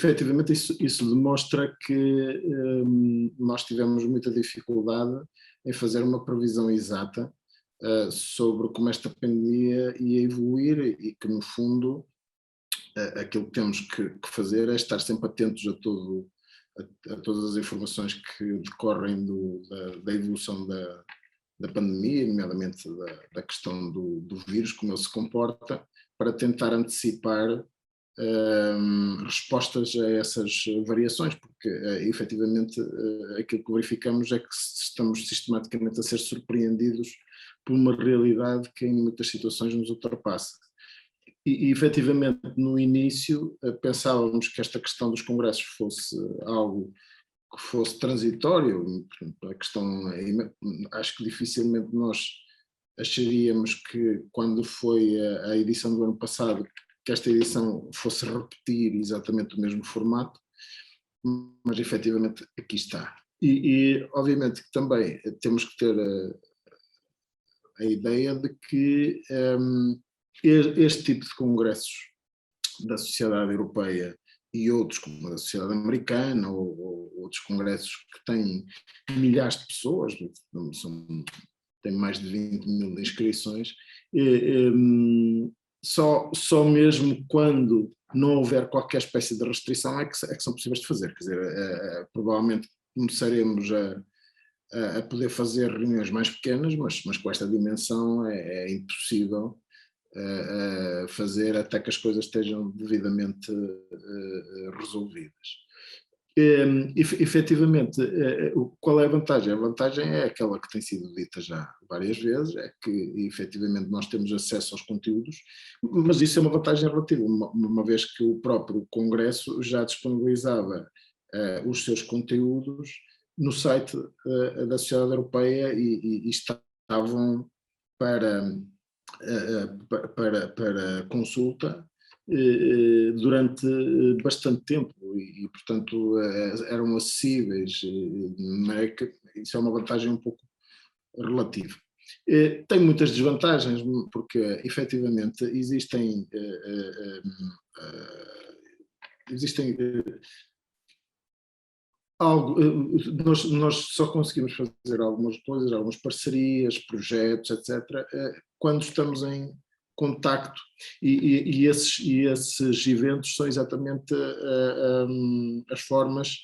efetivamente isso demonstra que nós tivemos muita dificuldade em fazer uma previsão exata sobre como esta pandemia ia evoluir e que, no fundo, aquilo que temos que fazer é estar sempre atentos a todas as informações que decorrem da evolução da pandemia, nomeadamente da questão do vírus, como ele se comporta, para tentar antecipar respostas a essas variações, porque efetivamente aquilo que verificamos é que estamos sistematicamente a ser surpreendidos por uma realidade que em muitas situações nos ultrapassa. E efetivamente no início pensávamos que esta questão dos congressos fosse algo que fosse transitório. A questão, acho que dificilmente nós acharíamos que quando foi a edição do ano passado, que esta edição fosse repetir exatamente o mesmo formato, mas efetivamente aqui está. E obviamente que também temos que ter a ideia de que este tipo de congressos da sociedade europeia e outros, como a da sociedade americana, ou outros congressos que têm milhares de pessoas, tem mais de 20 mil inscrições, só mesmo quando não houver qualquer espécie de restrição é que são possíveis de fazer. Quer dizer, provavelmente começaremos a poder fazer reuniões mais pequenas, mas com esta dimensão é impossível fazer até que as coisas estejam devidamente resolvidas. Efetivamente, qual é a vantagem? A vantagem é aquela que tem sido dita já várias vezes, é que efetivamente nós temos acesso aos conteúdos, mas isso é uma vantagem relativa, uma vez que o próprio Congresso já disponibilizava os seus conteúdos no site da Sociedade Europeia e estavam para consulta durante bastante tempo e portanto eram acessíveis, de maneira que isso é uma vantagem um pouco relativa. Tem muitas desvantagens, porque efetivamente existem nós só conseguimos fazer algumas coisas, algumas parcerias, projetos, etc., quando estamos em contacto, e esses eventos são exatamente as formas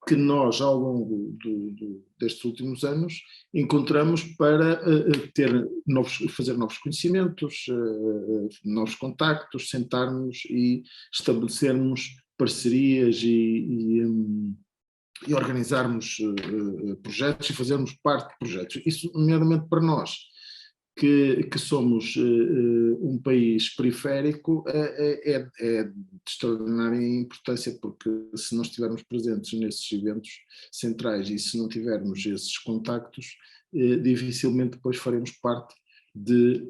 que nós, ao longo destes últimos anos, encontramos para fazer novos conhecimentos, novos contactos, sentarmos e estabelecermos parcerias e organizarmos projetos e fazermos parte de projetos. Isso, nomeadamente para nós, que somos um país periférico, é de extraordinária importância, porque se não estivermos presentes nesses eventos centrais e se não tivermos esses contactos, dificilmente depois faremos parte de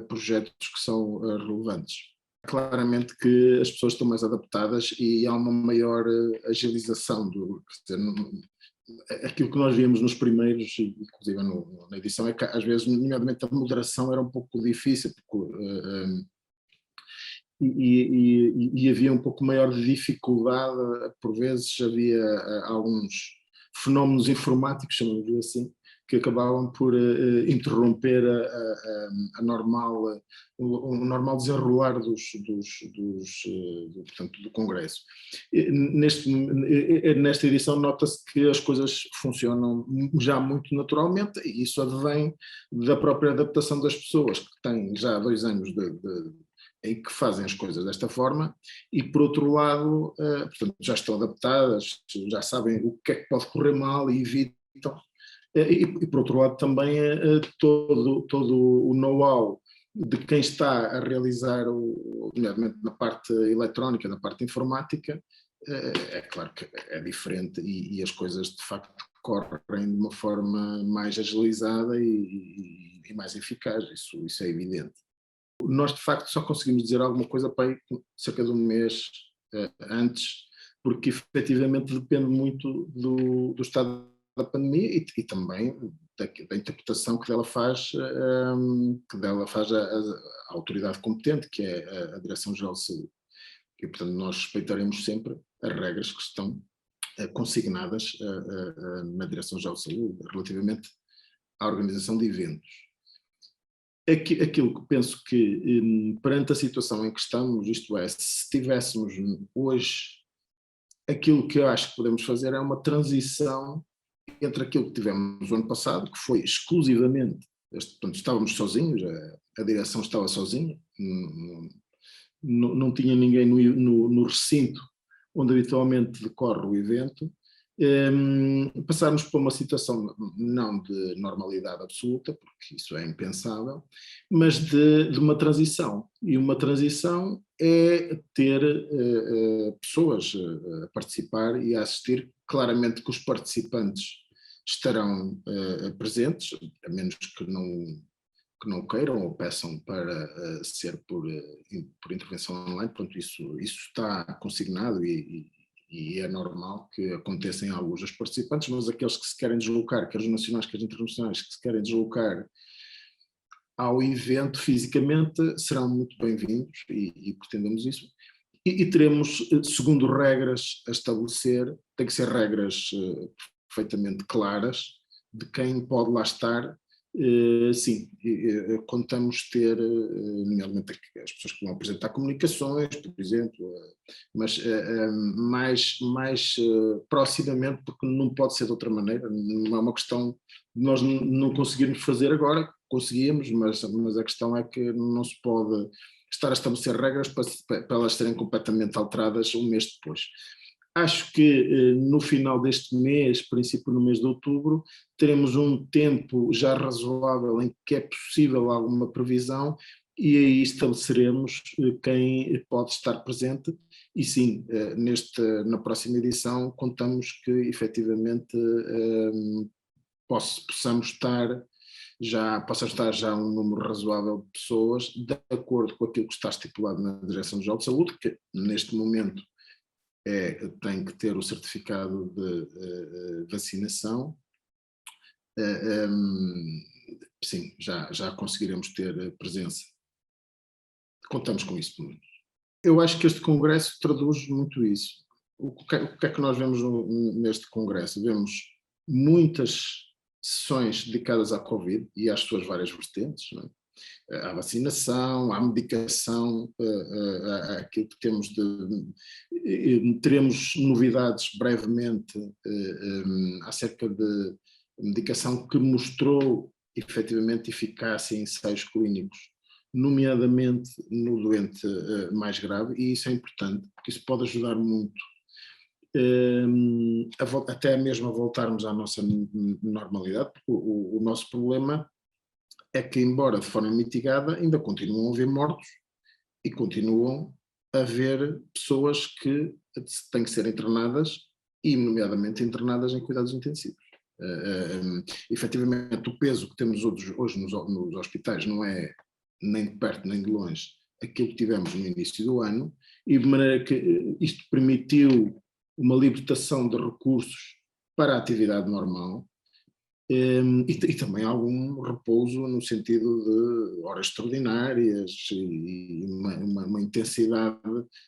projetos que são relevantes. Claramente que as pessoas estão mais adaptadas e há uma maior agilização quer dizer, aquilo que nós víamos nos primeiros, inclusive na edição, é que às vezes, nomeadamente, a moderação era um pouco difícil, porque, e havia um pouco maior de dificuldade, por vezes havia alguns fenómenos informáticos, chamamos assim, que acabavam por interromper o normal desenrolar portanto, do Congresso. Nesta edição nota-se que as coisas funcionam já muito naturalmente, e isso advém da própria adaptação das pessoas, que têm já 2 anos em que fazem as coisas desta forma, e por outro lado, portanto, já estão adaptadas, já sabem o que é que pode correr mal e evitam. E por outro lado também todo o know-how de quem está a realizar, nomeadamente na parte eletrónica, na parte informática, é claro que é diferente e as coisas de facto correm de uma forma mais agilizada e mais eficaz, isso é evidente. Nós de facto só conseguimos dizer alguma coisa para aí cerca de um mês antes, porque efetivamente depende muito do estado da pandemia e também da interpretação que dela faz a autoridade competente, que é a Direção-Geral de Saúde. E portanto nós respeitaremos sempre as regras que estão consignadas na Direção-Geral de Saúde relativamente à organização de eventos. Aquilo que penso que, perante a situação em que estamos, isto é, se tivéssemos hoje, aquilo que eu acho que podemos fazer é uma transição entre aquilo que tivemos no ano passado, que foi exclusivamente, portanto, estávamos sozinhos, a direção estava sozinha, não tinha ninguém no recinto onde habitualmente decorre o evento. Passarmos para uma situação não de normalidade absoluta, porque isso é impensável, mas de uma transição. E uma transição é ter pessoas a participar e a assistir. Claramente que os participantes estarão presentes, a menos que não queiram ou peçam para ser por intervenção online. Portanto, isso está consignado e é normal que aconteçam alguns dos participantes, mas aqueles que se querem deslocar, quer os nacionais, quer os internacionais, que se querem deslocar ao evento fisicamente, serão muito bem-vindos e pretendemos isso. E teremos, segundo regras a estabelecer, tem que ser regras perfeitamente claras de quem pode lá estar. Sim, contamos ter, nomeadamente as pessoas que vão apresentar comunicações, por exemplo, mas mais proximamente, porque não pode ser de outra maneira, não é uma questão de nós não conseguirmos fazer agora, conseguíamos, mas a questão é que não se pode estar a estabelecer regras para elas serem completamente alteradas um mês depois. Acho que no final deste mês, princípio no mês de outubro, teremos um tempo já razoável em que é possível alguma previsão e aí estabeleceremos quem pode estar presente e sim, na próxima edição contamos que efetivamente possamos estar já um número razoável de pessoas de acordo com aquilo que está estipulado na Direção-Geral de Saúde, que neste momento tem que ter o certificado de vacinação. Sim, já conseguiremos ter presença. Contamos com isso, pelo menos. Eu acho que este congresso traduz muito isso. O que é que nós vemos neste congresso? Vemos muitas sessões dedicadas à Covid e às suas várias vertentes, não é? À vacinação, à medicação, aquilo que temos teremos novidades brevemente acerca de medicação que mostrou efetivamente eficácia em ensaios clínicos, nomeadamente no doente mais grave, e isso é importante, porque isso pode ajudar muito até mesmo a voltarmos à nossa normalidade, porque o nosso problema é que, embora de forma mitigada, ainda continuam a haver mortos e continuam a haver pessoas que têm que ser internadas e, nomeadamente, internadas em cuidados intensivos. Efetivamente, o peso que temos hoje nos hospitais não é nem de perto nem de longe aquilo que tivemos no início do ano, e de maneira que isto permitiu uma libertação de recursos para a atividade normal. E também algum repouso no sentido de horas extraordinárias e uma intensidade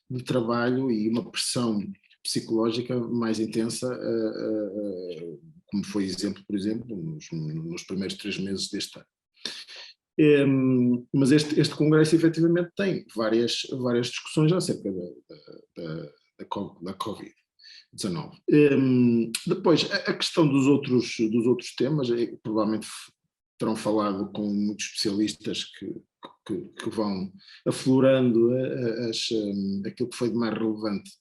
de trabalho e uma pressão psicológica mais intensa, como foi exemplo, por exemplo, nos primeiros 3 meses deste ano. Mas este congresso efetivamente tem várias discussões acerca da Covid. 19. Depois, a questão dos outros temas, provavelmente terão falado com muitos especialistas que vão aflorando aquilo que foi de mais relevante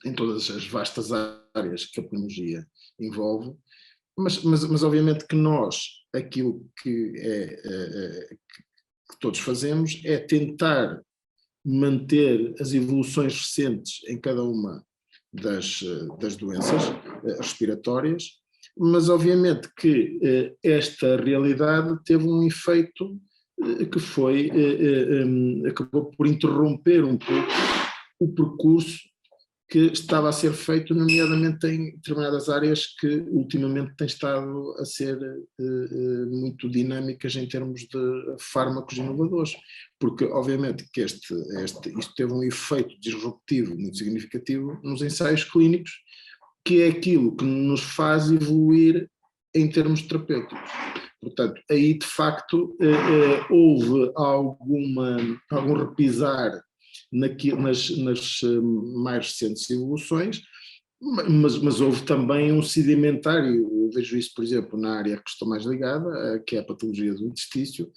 em todas as vastas áreas que a pneumologia envolve, mas obviamente que nós, aquilo que todos fazemos é tentar manter as evoluções recentes em cada uma das doenças respiratórias, mas obviamente que esta realidade teve um efeito que foi, acabou por interromper um pouco o percurso que estava a ser feito, nomeadamente em determinadas áreas que ultimamente têm estado a ser muito dinâmicas em termos de fármacos inovadores, porque obviamente que isto teve um efeito disruptivo muito significativo nos ensaios clínicos, que é aquilo que nos faz evoluir em termos terapêuticos. Portanto, aí de facto houve algum repisar nas mais recentes evoluções, mas houve também um sedimentário, eu vejo isso, por exemplo, na área que estou mais ligada, que é a patologia do intestício,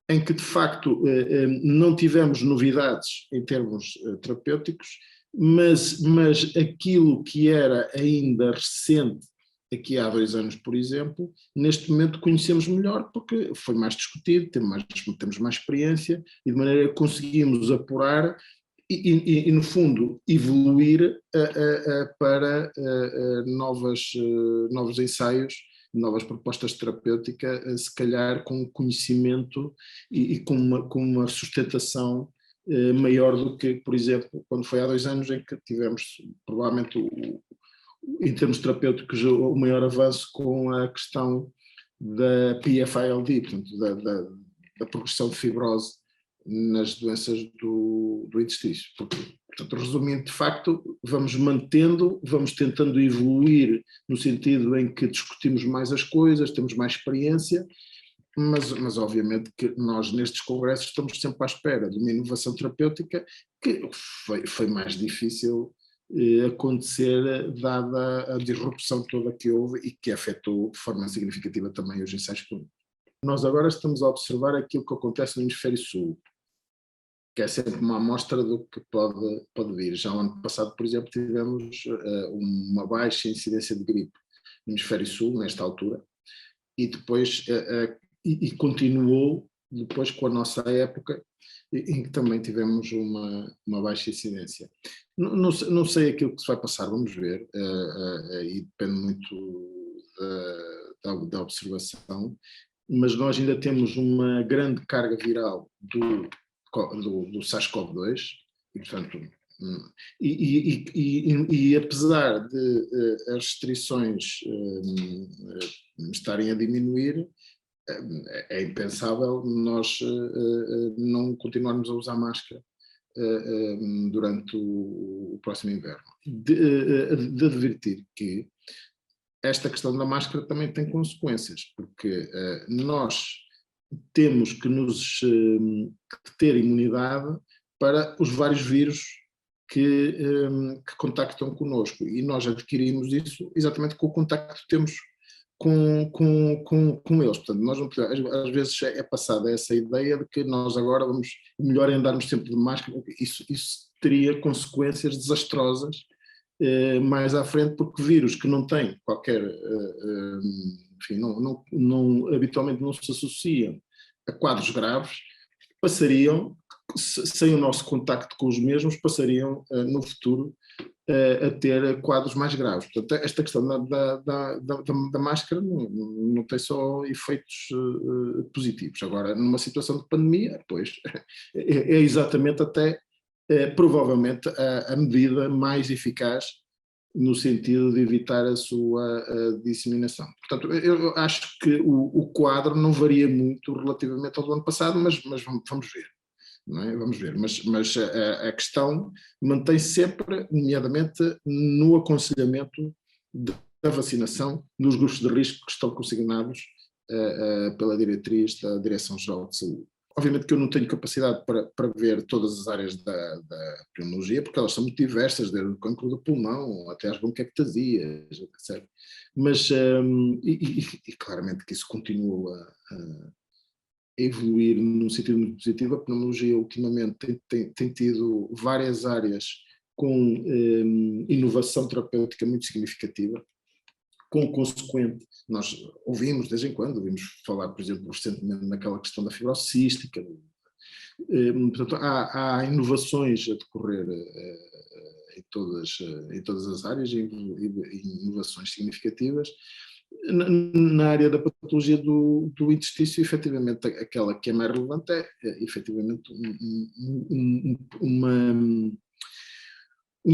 em que de facto não tivemos novidades em termos terapêuticos, mas aquilo que era ainda recente, aqui há 2 anos, por exemplo, neste momento conhecemos melhor porque foi mais discutido, temos mais experiência e de maneira que conseguimos apurar e no fundo, evoluir para novos ensaios, novas propostas terapêuticas, se calhar com conhecimento e com uma sustentação maior do que, por exemplo, quando foi há 2 anos em que tivemos provavelmente em termos terapêuticos o maior avanço com a questão da PFILD, portanto da progressão de fibrose nas doenças do intestino. Portanto, resumindo, de facto, vamos tentando evoluir no sentido em que discutimos mais as coisas, temos mais experiência, mas obviamente que nós nestes congressos estamos sempre à espera de uma inovação terapêutica que foi mais difícil acontecer dada a disrupção toda que houve e que afetou de forma significativa também os ensaios clínicos. Nós agora estamos a observar aquilo que acontece no hemisfério sul, que é sempre uma amostra do que pode vir. Já no ano passado, por exemplo, tivemos uma baixa incidência de gripe no hemisfério sul, nesta altura, e depois e continuou depois com a nossa época, em que também tivemos uma baixa incidência. Não sei aquilo que se vai passar, vamos ver, e depende muito da observação, mas nós ainda temos uma grande carga viral do SARS-CoV-2, e portanto, e apesar de as restrições estarem a diminuir, é impensável nós não continuarmos a usar máscara durante o próximo inverno. De advertir que esta questão da máscara também tem consequências, porque nós temos que ter imunidade para os vários vírus que contactam connosco, e nós adquirimos isso exatamente com o contacto que temos com eles. Portanto, nós não podemos, às vezes é passada essa ideia de que nós agora o melhor é andarmos sempre de máscara. Isso teria consequências desastrosas mais à frente, porque vírus que não têm qualquer, enfim, habitualmente não se associam a quadros graves, passariam, sem o nosso contacto com os mesmos, passariam no futuro a ter quadros mais graves. Portanto, esta questão da máscara não tem só efeitos positivos. Agora, numa situação de pandemia, pois, é exatamente até, provavelmente, a medida mais eficaz no sentido de evitar a sua disseminação. Portanto, eu acho que o quadro não varia muito relativamente ao do ano passado, mas vamos ver. Não é? Vamos ver, mas a questão mantém-se sempre, nomeadamente no aconselhamento da vacinação nos grupos de risco que estão consignados pela diretriz da Direção-Geral de Saúde. Obviamente que eu não tenho capacidade para ver todas as áreas da pneumologia, porque elas são muito diversas, desde o cancro do pulmão até às bronquiectasias, etc. Mas, e claramente que isso continua a evoluir num sentido muito positivo. A pneumologia ultimamente tem tido várias áreas com inovação terapêutica muito significativa, com consequente, nós ouvimos de vez em quando, ouvimos falar, por exemplo, recentemente naquela questão da fibrose cística. Portanto, há inovações a decorrer em todas as áreas, inovações significativas. Na área da patologia do intestino, efetivamente, aquela que é mais relevante é efetivamente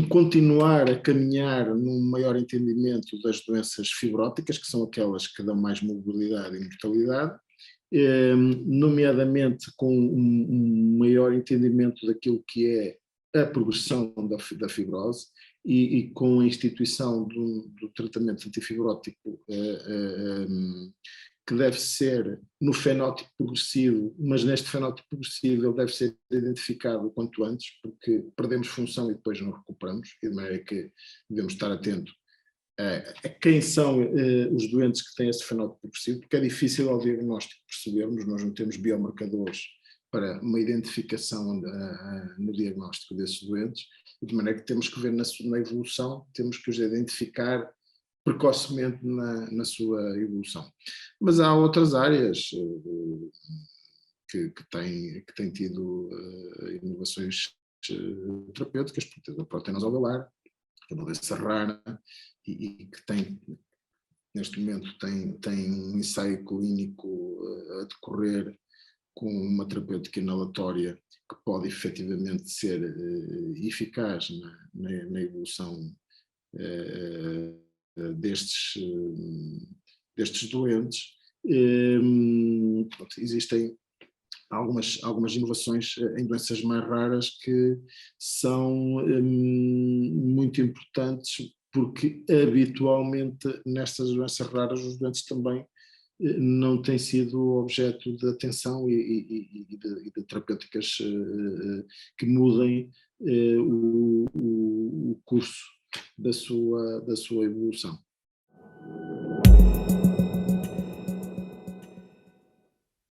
continuar a caminhar num maior entendimento das doenças fibróticas, que são aquelas que dão mais mobilidade e mortalidade, nomeadamente com um maior entendimento daquilo que é a progressão da fibrose e com a instituição do tratamento antifibrótico que deve ser no fenótipo progressivo, mas neste fenótipo progressivo ele deve ser identificado o quanto antes, porque perdemos função e depois não recuperamos, e de maneira que devemos estar atentos a quem são os doentes que têm esse fenótipo progressivo, porque é difícil ao diagnóstico percebermos, nós não temos biomarcadores para uma identificação no diagnóstico desses doentes, de maneira que temos que ver na evolução, temos que os identificar precocemente na sua evolução. Mas há outras áreas que têm tido inovações terapêuticas, por exemplo, a proteína alveolar, que é uma doença rara e que tem, neste momento, tem um ensaio clínico a decorrer com uma terapêutica inalatória que pode efetivamente ser eficaz na evolução destes doentes. Existem algumas inovações em doenças mais raras que são muito importantes, porque habitualmente nestas doenças raras os doentes também não têm sido objeto de atenção e de terapêuticas que mudem o curso da sua evolução.